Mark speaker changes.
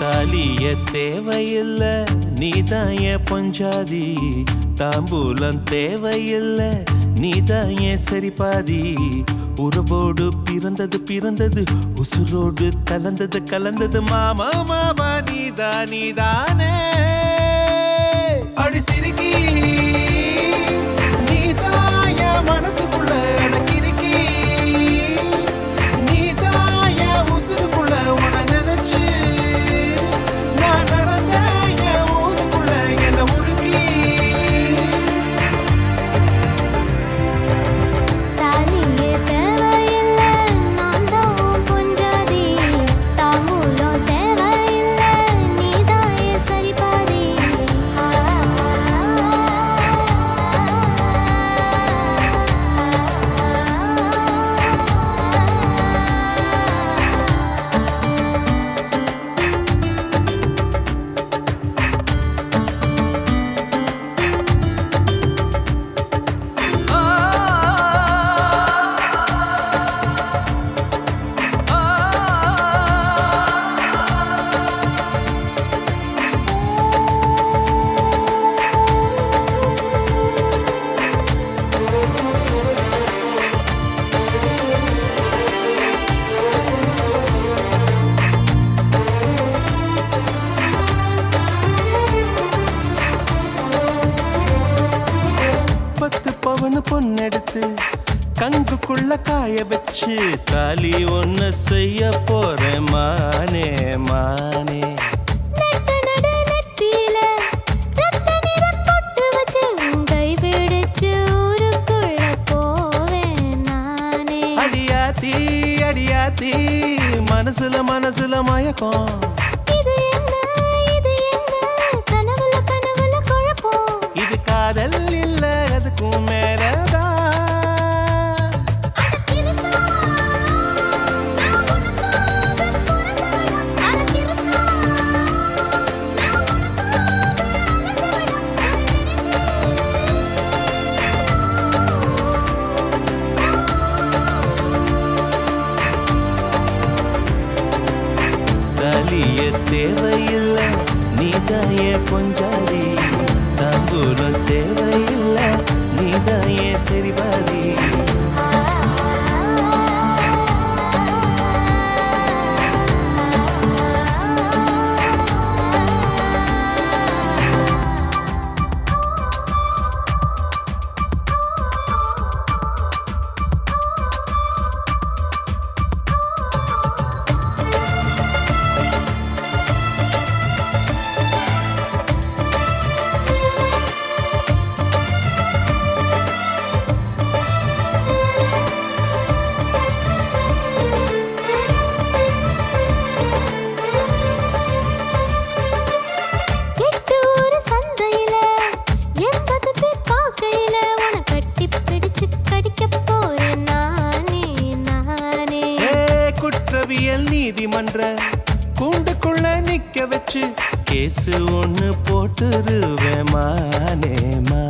Speaker 1: தாலிய தேவையில்ல நீதான் என் பொஞ்சாதி, தாம்பூலம் தேவையில்ல நீதான் என் சரிபாதி. உறவோடு பிறந்தது பிறந்தது, உசுரோடு கலந்தது கலந்தது, மாமா மாமா நீதான் நீதானே. அடி சிரிக்கி நீதான் என் மனசுக்குள்ள கிறுக்கி, நீதான் என் உசுருக்குள்ள உன நினைச்சு நான் நடந்த என் ஊருக்குள்ள என்ன உருக்கி.
Speaker 2: தாலியே தேவையில்ல நான் தான் பொஞ்சாதி, தாம்பூலம் தேவையில்ல நீதான் என் சரிபாதி.
Speaker 1: பவனு பொண்ணெடுத்து கங்குக்குள்ள காய வச்சு தாலி ஒன்னு செய்ய போறேன் மானே மானே.
Speaker 2: நட்ட நடு நெத்தியில ரத்த நிறம் பொட்டு வச்சு கை பிடிச்சு ஊருக்குள்ள போவேன் நானே.
Speaker 1: அடியாத்தி அடியாத்தி மனசுல மனசுல மயக்கம்,
Speaker 2: இது என்ன கனவுல கனவுல குழப்பம்.
Speaker 1: இது காதல் இல்ல அதுக்கும் மேலதான். தாலிய தேவையில்ல நீதான் என் பொஞ்சாதி, தாம்பூலம் தேவையில்ல நீதான் என் சரிபாதி. நீதிமன்ற கூண்டுக்குள்ள நிக்க வச்சு கேசு ஒண்ணு போட்டுருவேன் மானே மா.